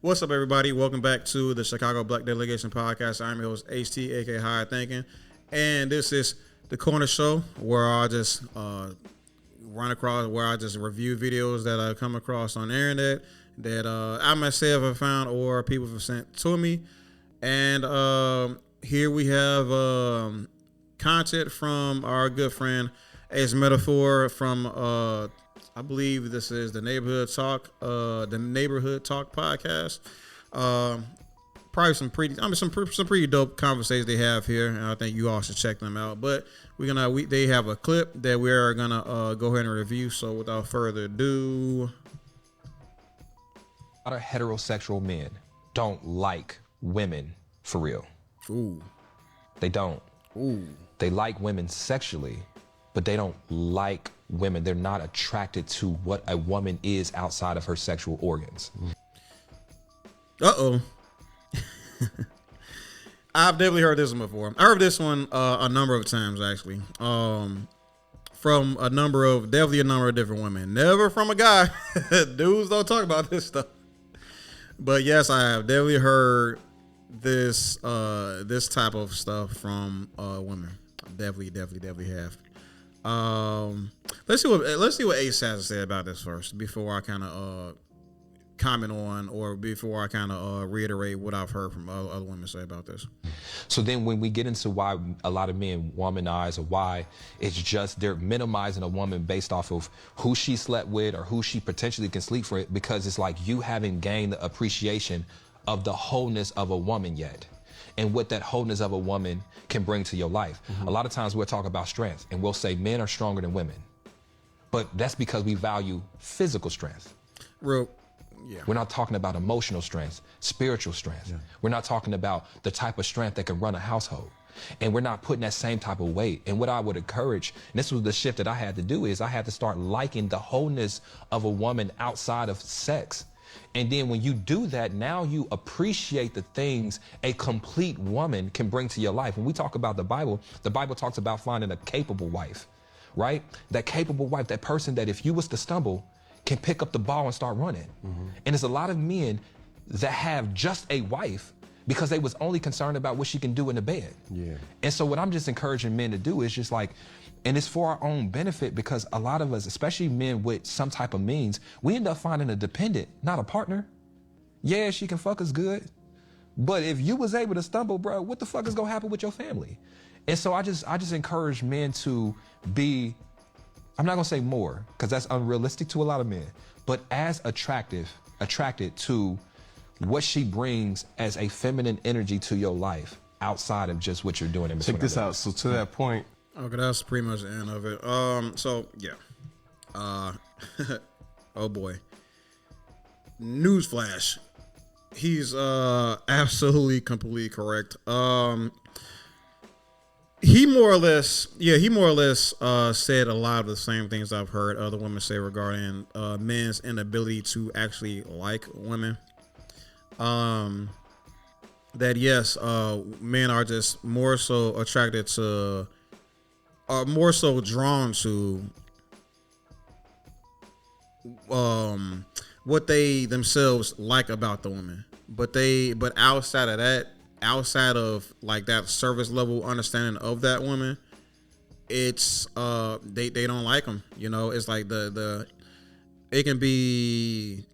What's up, everybody? Welcome back to the Chicago Black Delegation podcast. I'm your host, HT, aka High Thinking, and this is the corner show where I just review videos that I come across on the internet that I myself have found or people have sent to me. And here we have content from our good friend Ace Metaphor from I believe this is the Neighborhood Talk podcast. Probably some pretty dope conversations they have here, and I think you all should check them out. But they have a clip that we are gonna go ahead and review. So without further ado, a lot of heterosexual men don't like women for real. Ooh, they don't. Ooh, they like women sexually, but they don't like women. They're not attracted to what a woman is outside of her sexual organs. Uh-oh. I've definitely heard this one before. I heard this one a number of times, actually. From a number of different women. Never from a guy. Dudes don't talk about this stuff. But yes, I have definitely heard this type of stuff from women. Definitely have. Let's see what Ace has to say about this first before I kind of comment on, or before I kind of reiterate what I've heard from other women say about this. So then when we get into why a lot of men womanize, or why it's just they're minimizing a woman based off of who she slept with or who she potentially can sleep for, because it's like you haven't gained the appreciation of the wholeness of a woman yet, and what that wholeness of a woman can bring to your life. A lot of times we'll talk about strength and we'll say men are stronger than women, but that's because we value physical strength. Yeah. We're not talking about emotional strength, spiritual strength. Yeah. We're not talking about the type of strength that can run a household. And we're not putting that same type of weight. And what I would encourage, and this was the shift that I had to do, is I had to start liking the wholeness of a woman outside of sex. And then when you do that, now you appreciate the things a complete woman can bring to your life. When we talk about the Bible talks about finding a capable wife, right? That capable wife, that person that if you was to stumble, can pick up the ball and start running. And there's a lot of men that have just a wife because they was only concerned about what she can do in the bed. Yeah. And so what I'm just encouraging men to do is just like, and it's for our own benefit, because a lot of us, especially men with some type of means, we end up finding a dependent, not a partner. Yeah, she can fuck us good, but if you was able to stumble, bro, what the fuck is gonna happen with your family? And so I just encourage men to be, I'm not gonna say more, because that's unrealistic to a lot of men, but as attracted to what she brings as a feminine energy to your life outside of just what you're doing in between. Check this out. So to that point. Okay, that's pretty much the end of it. So yeah. Oh boy. Newsflash. He's absolutely completely correct. He more or less said a lot of the same things I've heard other women say regarding men's inability to actually like women. That yes, men are just more so attracted to, are more so drawn to what they themselves like about the woman. But outside of that, outside of like that surface level understanding of that woman, it's they don't like them. You know, it's like it can be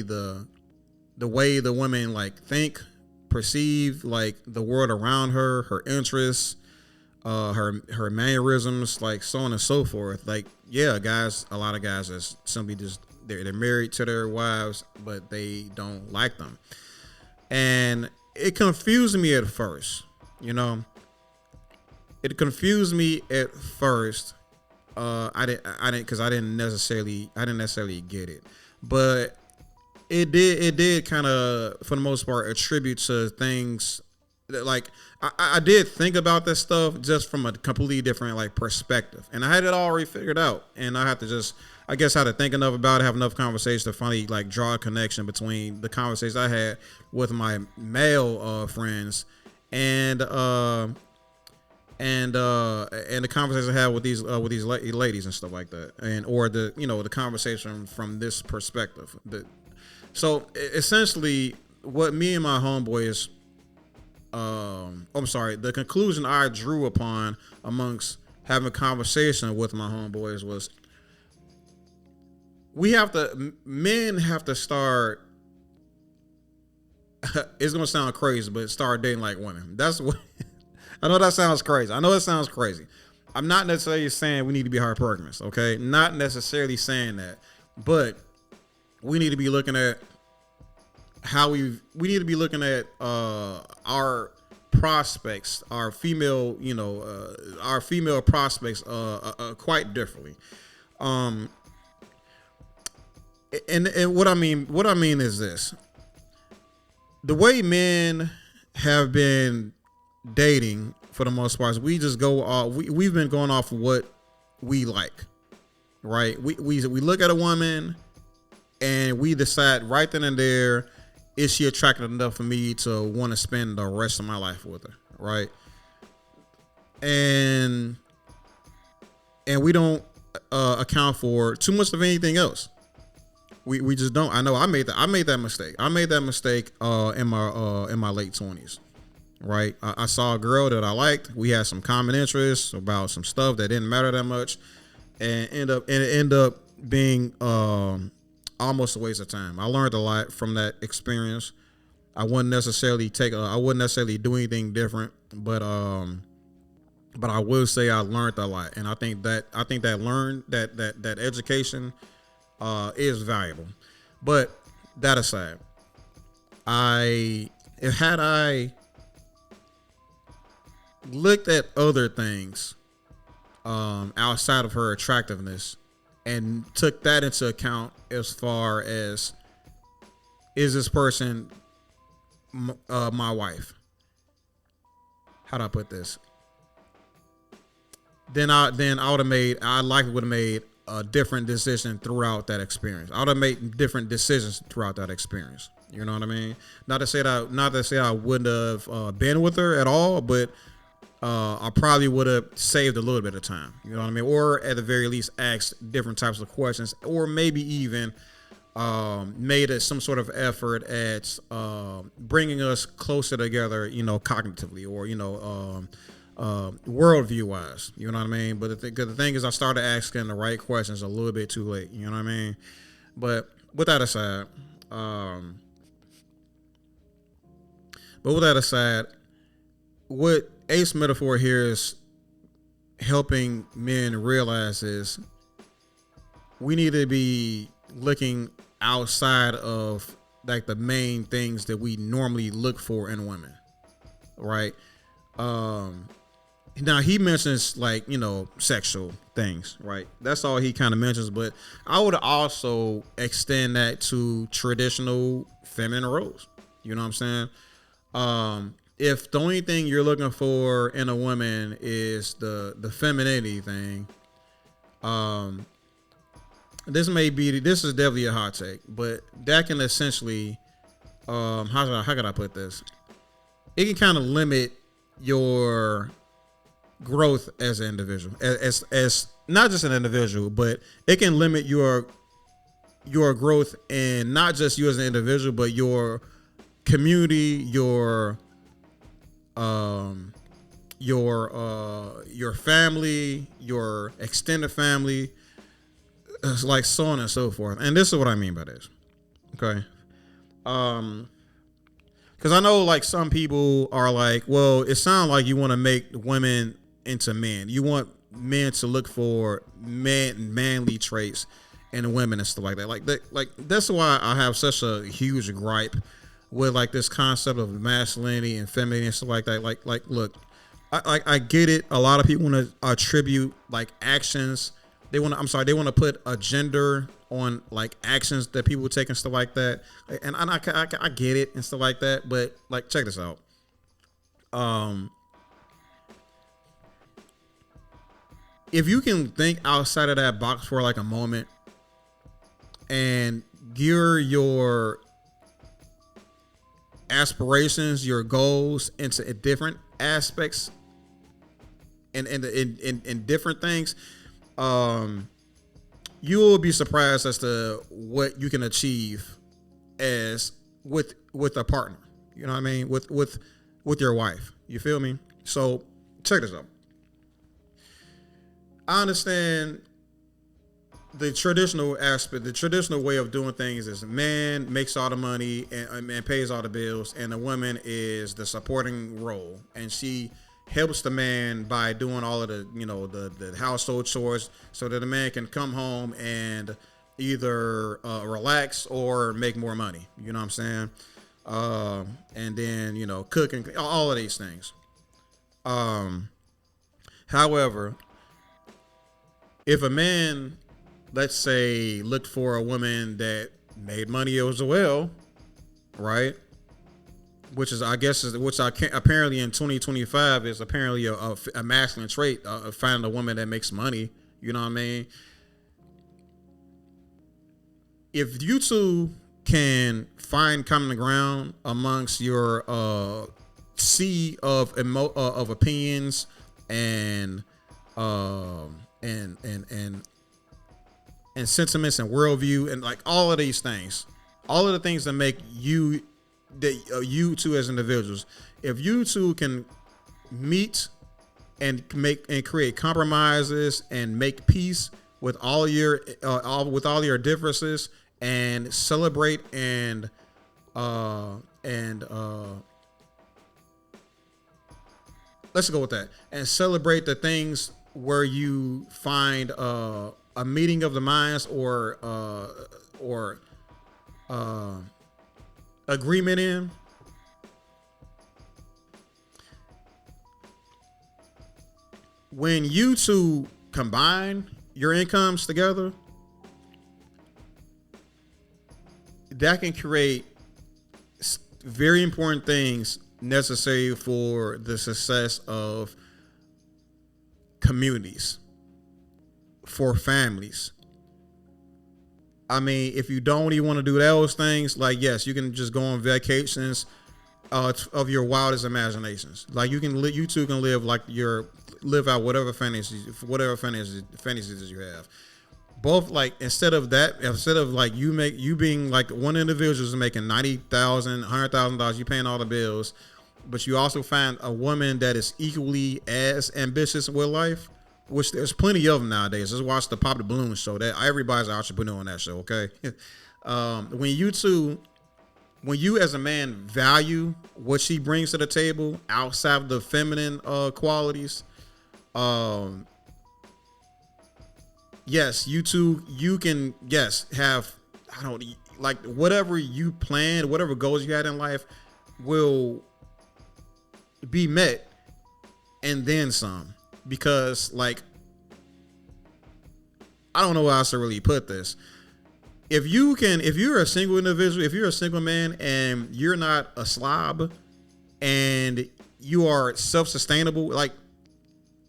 the way the women like think, perceive like the world around her, her interests, her mannerisms, like so on and so forth. Like, yeah, a lot of guys are simply just they're married to their wives, but they don't like them. And it confused me at first, you know. It confused me at first. I didn't necessarily get it, but it did kind of, for the most part, attribute to things that, like, I did think about this stuff just from a completely different like perspective, and I had it already figured out, and I have to just, I guess, how to think enough about it, have enough conversation to finally like draw a connection between the conversations I had with my male friends and the conversations I had with these ladies and stuff like that, and or the conversation from this perspective. So essentially, what me and my homeboys, I'm sorry, the conclusion I drew upon amongst having a conversation with my homeboys was men have to start. It's gonna sound crazy, but start dating like women. That's what I know. That sounds crazy. I know it sounds crazy. I'm not necessarily saying we need to be hypergamous, okay? Not necessarily saying that, but we need to be looking at how we need to be looking at our prospects, our female, our female prospects quite differently. And what I mean is this: the way men have been dating for the most part, we just go off. We've been going off of what we like, right? We look at a woman and we decide right then and there, is she attractive enough for me to want to spend the rest of my life with her, right? And we don't account for too much of anything else. We just don't. I know I made that mistake. I made that mistake in my late 20s. Right, I saw a girl that I liked. We had some common interests about some stuff that didn't matter that much, and it ended up being almost a waste of time. I learned a lot from that experience. I wouldn't necessarily do anything different, but I will say I learned a lot, and I think that education is valuable. But that aside, had I looked at other things outside of her attractiveness and took that into account as far as, is this person my wife? How do I put this? Then I likely would have made a different decision throughout that experience. I would have made different decisions throughout that experience. You know what I mean? Not to say I wouldn't have been with her at all, but I probably would have saved a little bit of time. You know what I mean? Or at the very least, asked different types of questions, or maybe even made some sort of effort at bringing us closer together, cognitively, or worldview wise. You know what I mean? But the thing is, I started asking the right questions a little bit too late. You know what I mean? But with that aside, what Ace Metaphor here is helping men realize is we need to be looking outside of like the main things that we normally look for in women, right? Now he mentions sexual things, right? That's all he kind of mentions, but I would also extend that to traditional feminine roles. You know what I'm saying? If the only thing you're looking for in a woman is the femininity thing, this is definitely a hot take, but that can essentially, how can I put this? It can kind of limit your growth as an individual, as not just an individual, but it can limit your growth, and not just you as an individual, but your community, your family, your extended family, like so on and so forth. And this is what I mean by this. Okay. Because I know like some people are like, well, it sounds like you want to make women into men. You want men to look for manly traits in women and stuff like that. Like that's why I have such a huge gripe with like this concept of masculinity and femininity and stuff like that. Like look, I get it. A lot of people want to attribute like actions. They want to put a gender on like actions that people take and stuff like that. And I get it and stuff like that. But like, check this out. If you can think outside of that box for like a moment and gear your aspirations, your goals into different aspects and in different things, you will be surprised as to what you can achieve as with a partner. You know what I mean? With your wife. You feel me? So check this out. I understand the traditional aspect, the traditional way of doing things is man makes all the money and pays all the bills, and the woman is the supporting role, and she helps the man by doing all of the, you know, the household chores, so that the man can come home and either relax or make more money. You know what I'm saying? And then, you know, cook and all of these things. However, if a man, let's say, looked for a woman that made money as well, right? Which is, I guess, which I can't, apparently in 2025 is apparently a masculine trait, finding a woman that makes money. You know what I mean? If you two can find common ground amongst your sea of opinions and sentiments and worldview and like all of these things, all of the things that make you you two as individuals, if you two can meet and create compromises and make peace with all your differences and celebrate and let's go with that and celebrate the things where you find a meeting of the minds or agreement in. When you two combine your incomes together, that can create very important things necessary for the success of communities, for families. I mean, if you don't even want to do those things, like, yes, you can just go on vacations of your wildest imaginations. Like, you two can live out whatever fantasies you have. Both, like, instead of like you being like one individual is making $90,000, $100,000, you paying all the bills, but you also find a woman that is equally as ambitious with life, which there's plenty of them nowadays. Just watch the Pop the Balloon show. That everybody's an entrepreneur on that show. Okay, when you as a man value what she brings to the table outside of the feminine qualities, yes, you can have, I don't like, whatever you planned, whatever goals you had in life will be met and then some. Because, like, I don't know how else to really put this. If you're a single individual, if you're a single man and you're not a slob and you are self-sustainable, like,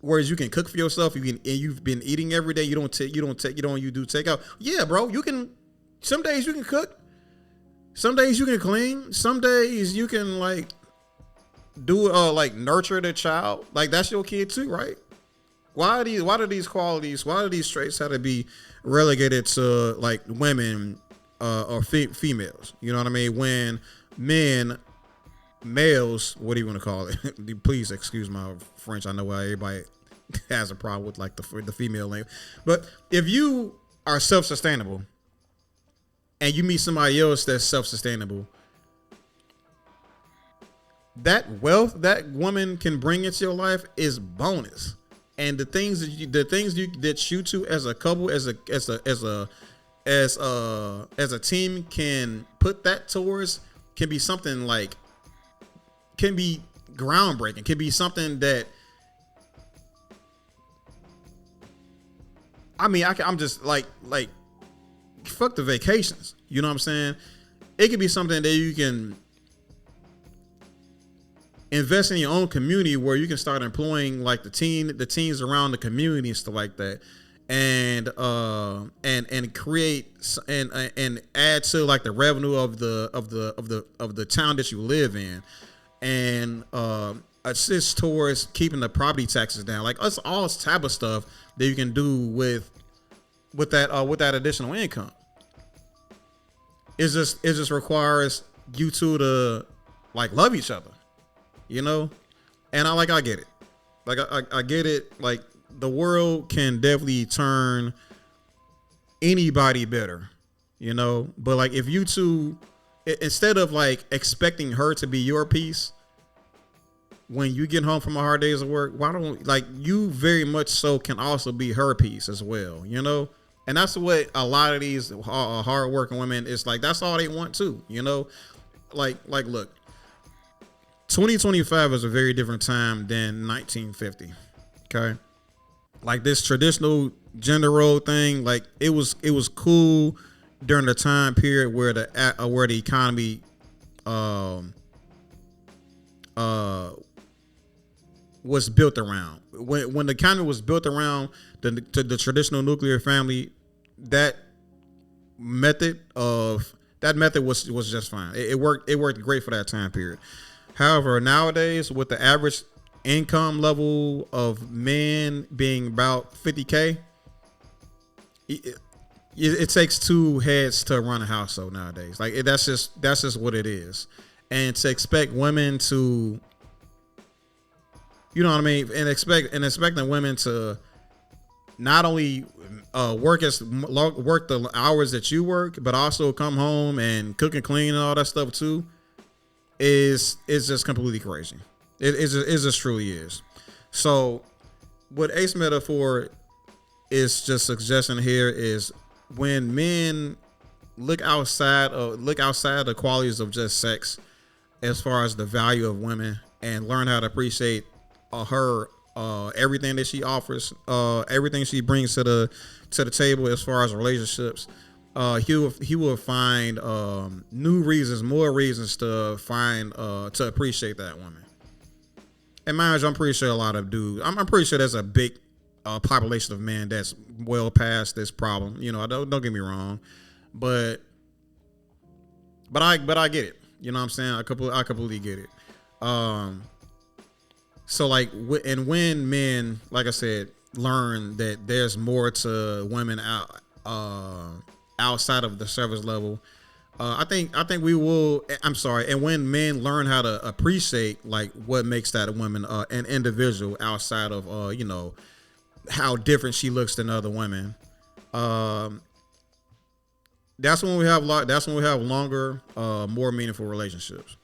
whereas you can cook for yourself, you've been eating every day, you do takeout. Yeah, bro, you can. Some days you can cook. Some days you can clean. Some days you can, like, do like nurture the child. Like, that's your kid too, right? Why do these qualities, why do these traits have to be relegated to, like, women or females? You know what I mean? When males, what do you want to call it? Please excuse my French. I know why everybody has a problem with, like, the female name. But if you are self-sustainable and you meet somebody else that's self-sustainable, that wealth that woman can bring into your life is bonus. And the things that you two as a couple, as a team can put that towards, can be something like, can be groundbreaking, can be something that, I mean, I'm just like fuck the vacations. You know what I'm saying? It could be something that you can invest in your own community, where you can start employing, like, the teens around the community and stuff like that, and create and add to, like, the revenue of the town that you live in, and assist towards keeping the property taxes down. Like, us all type of stuff that you can do with that additional income. it just requires you two to like love each other, you know. And I get it. Like I get it. Like the world can definitely turn anybody better, you know. But like if you two, instead of like expecting her to be your piece when you get home from a hard days of work, why don't like you very much so can also be her piece as well, you know? And that's what a lot of these hard working women is like. That's all they want too, you know? Like look, 2025 is a very different time than 1950. Okay, like this traditional gender role thing, like it was cool during the time period where the economy was built around. When the economy was built around the traditional nuclear family, that method was just fine. It worked great for that time period. However, nowadays with the average income level of men being about 50K, it takes two heads to run a household nowadays. Like that's just what it is. And to expect women to, you know what I mean, and expecting women to not only work the hours that you work, but also come home and cook and clean and all that stuff too, is just completely crazy. It just truly is. So what Ace Metaphor is just suggesting here is when men look outside the qualities of just sex, as far as the value of women, and learn how to appreciate her everything that she offers, everything she brings to the table as far as relationships, he will find more reasons to find to appreciate that woman. And mind you, I'm pretty sure a lot of dudes, I'm pretty sure there's a big population of men that's well past this problem. You know, don't get me wrong, but I get it. You know what I'm saying? I completely get it. So like, and when men, like I said, learn that there's more to women outside of the service level, I think we will. I'm sorry. And when men learn how to appreciate like what makes that woman an individual outside of you know, how different she looks than other women, that's when we have longer, more meaningful relationships.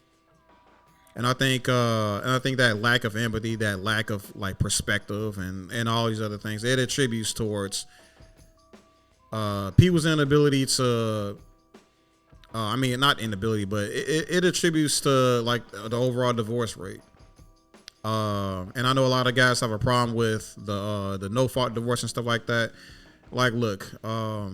And I think that lack of empathy, that lack of like perspective, and all these other things, it attributes towards people's inability to. I mean, not inability, but it attributes to like the overall divorce rate. And I know a lot of guys have a problem with the no fault divorce and stuff like that. Like, look, I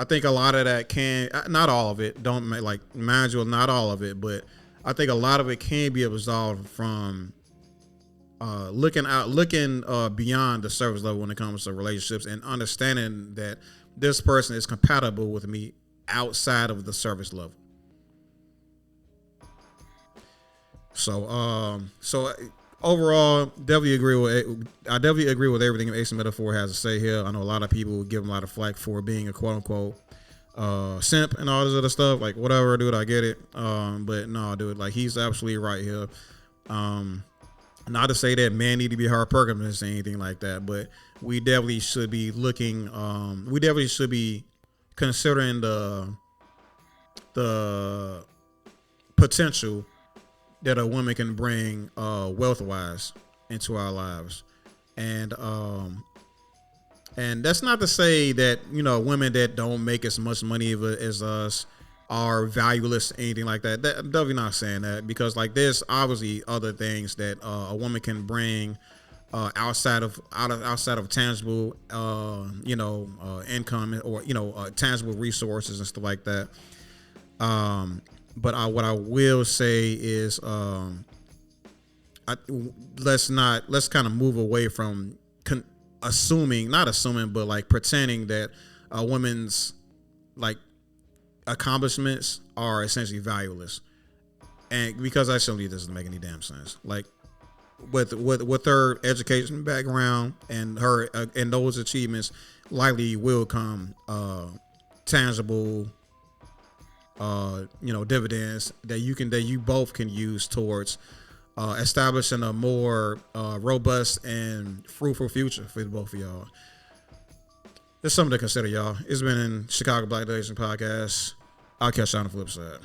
think a lot of that not all of it. Don't like mind you, not all of it, but I think a lot of it can be absolved from looking beyond the surface level when it comes to relationships, and understanding that this person is compatible with me outside of the service level. So overall, I definitely agree with everything Ace Metaphor has to say here. I know a lot of people give him a lot of flack for being a quote unquote simp and all this other stuff. Like, whatever, dude, I get it. But no, dude, like, he's absolutely right here. Not to say that men need to be hard pergaments or anything like that, but we definitely should be considering the potential that a woman can bring wealth wise into our lives. And that's not to say that, you know, women that don't make as much money as us are valueless, anything like that. That definitely not saying that, because like there's obviously other things that a woman can bring outside of tangible income, or tangible resources and stuff like that. But what I will say is let's kind of move away from not assuming, but like pretending that a woman's like accomplishments are essentially valueless, and because that simply doesn't make any damn sense. Like with her education background and her and those achievements likely will come tangible dividends that you both can use towards establishing a more robust and fruitful future for both of y'all. It's something to consider, y'all. It's been in Chicago Black Delegation Podcast. I'll catch you on the flip side.